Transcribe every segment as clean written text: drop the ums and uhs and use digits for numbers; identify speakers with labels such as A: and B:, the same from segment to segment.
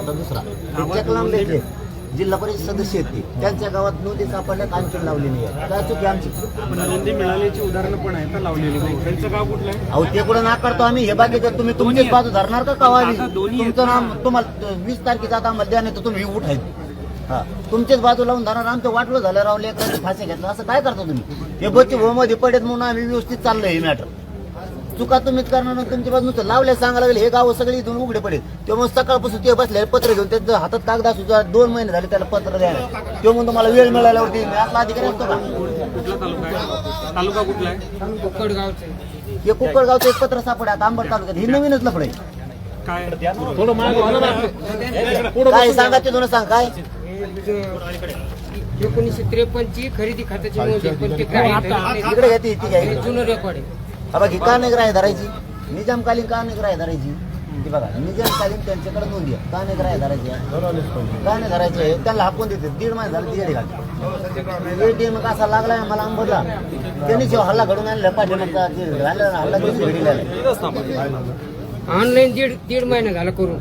A: होता दुसरा चकलाम भेटले जिल्हा परिषद सदस्य आहेत ते त्यांच्या गावात नोंदी सापडल्यात आणखी लावली नाही आहे. काय चुकी आमची?
B: नोंदी मिळाल्याची उदाहरणं पण आहेत लावलेली नाही. त्यांचं गाव कुठलं आहे?
A: अहो ते कुठं नाकारतो आम्ही हे बाकीचं तुम्ही तुमचीच बाजू धरणार का कवाली तुमचं नाम तुम्हाला 20 तारखेचा आता आम्हाला द्या नाही तर तुम्ही उठायचं हा तुमचीच बाजू लावून धरणार आमचं वाटलं झालं राव लेकरांचे फासे घेतलं असं काय करता तुम्ही? हे बच्चे मध्ये पडेत म्हणून आम्ही व्यवस्थित चाललंय हे मॅटर चुका तुम्हीच करणार ना तुमच्या बाजू नुसतं लावल्या सांगायला लागले हे गाव सगळे इथून उघडे पडेल तेव्हा मग सकाळपासून ते बसले पत्र घेऊन त्याचं हातात कागद सुद्धा 2 महिने झाले त्याला पत्र द्यायला तेव्हा म्हणून तुम्हाला वेळ मिळाल्यावरती मी आपला अधिकारी असतो का?
B: कुठला तालुका आहे? तालुका कुठला आहे?
C: कोकडगावचे
A: हे कुक्कळगावचं एक पत्र सापडे आंबड तालुक्यात हे नवीनच लफडे
B: काय
A: काय सांगा ते दोन सांग काय
C: 1953 ची खरेदी खात्याची नोंद आहे, पण ते काय
A: इकडे घेते ती घ्या
C: जुनं रेकॉर्ड आहे.
A: हा बघ ही का नाही ग्राह्य धरायची निजामकालीन का नाही ग्राह्य धरायची ती बघा निजामकालीन त्यांच्याकडे नोंदी आहे का नाही ग्राह्य धरायची का नाही धरायचे त्यांना हाकून देते 1.5 महिने झाले ती घाल एटीएम कसा लागलाय मला आंबरला त्यांनी जेव्हा हल्ला घडून आणला पाठीमागचा हल्ला त्यांनी घडीला
C: ऑनलाईन दीड महिना झाला करून.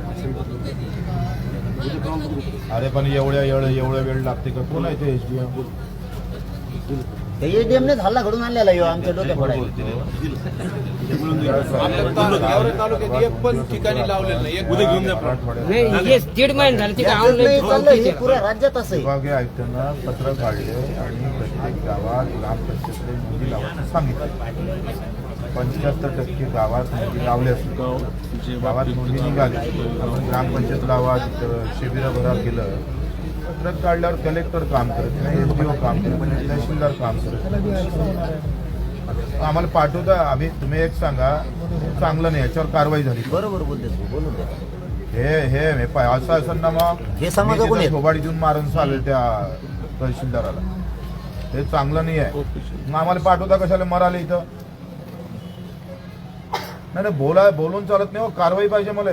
D: अरे पण एवढ्या वेळ लागते का? कोण आहे ते एसडीएम?
A: एटीएमनेच हल्ला घडून आणलेला यो आमच्या डोक्या फोडायला
E: तालुक्यात एक पण ठिकाणी लावलेलं नाही. एक उद्या घेऊन जा.
C: नाही हेच 1.5 महिने झाले तिथे
A: नाही चाललं हे
C: ऑनलाईन.
A: पुऱ्या राज्यात असं आहे
D: विभागीय आयुक्तांना पत्र काढले आणि प्रत्येक गावात ग्रामपंचायतीकडे नोंदी लावायचं सांगितलं. 75% गावात नोंदी लावल्या असतील गावात नोंदी निघाल्या आपण ग्रामपंचायत लावा शिबिरं भरा केलं पत्रक काढल्यावर कलेक्टर काम करत नाही एसडीओ काम करत नाही तहसीलदार काम करत नाही. आम्हाला पाठवता आम्ही तुम्ही एक सांगा चांगलं नाही याच्यावर कारवाई झाली
A: बरोबर बोलते बोलू द्या
D: हे पाय असं असं ना मग
A: हे समाजाकडून येतं.
D: थोबाडी देऊन मारून चालेल त्या तहसीलदाराला हे चांगलं नाही आहे. मग आम्हाला पाठवता कशाला मराले इथं? नाही बोलून चालत नाही हो कारवाई पाहिजे मला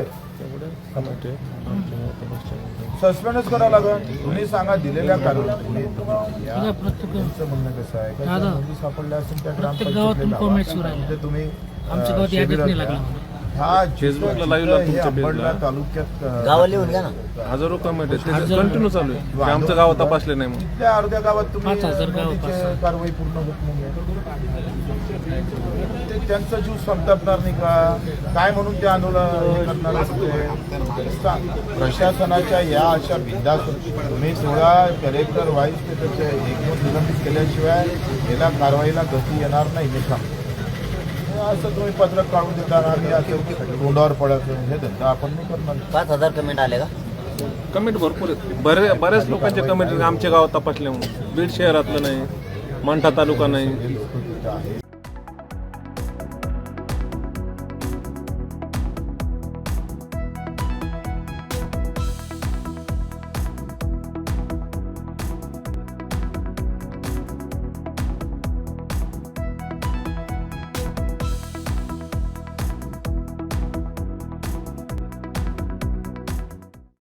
D: सस्पेंडच करावं लागेल. तुम्ही सांगा दिलेल्या कारवाई तुमचं म्हणणं कसं आहे का नोंदी सापडल्या असेल त्या ग्रामपंचायतीला तुम्ही हा फेसबुकला लाईव्ह तालुक्यात
A: गावाला लिहून घ्या ना
F: हजारो कमेंट कंटिन्यू चालू आहे. आमचं गाव तपासले नाही मग
D: त्या अर्ध्या गावात तुम्ही नोंदीची कारवाई पूर्ण होत नाही ते त्यांचा जीव संतापणार नाही का? काय म्हणून ते आंदोलन करणार असते? प्रशासनाच्या या अशा बिंदास तुम्ही थोडा कलेक्टर वाईज ते त्याचे एकूण निलंबित केल्याशिवाय याला कारवाईला गती येणार नाही हे सांगतो. असं तुम्ही पत्रक काढून देताना आम्ही असं तोंडावर पडत हे धंदा आपण नाही करणार.
A: 5000 कमेंट आले का?
F: कमेंट भरपूर आहेत. बऱ्याच लोकांचे कमेंट आमच्या गावात तपासले म्हणून. बीड शहरातलं नाही मंठा तालुका नाही.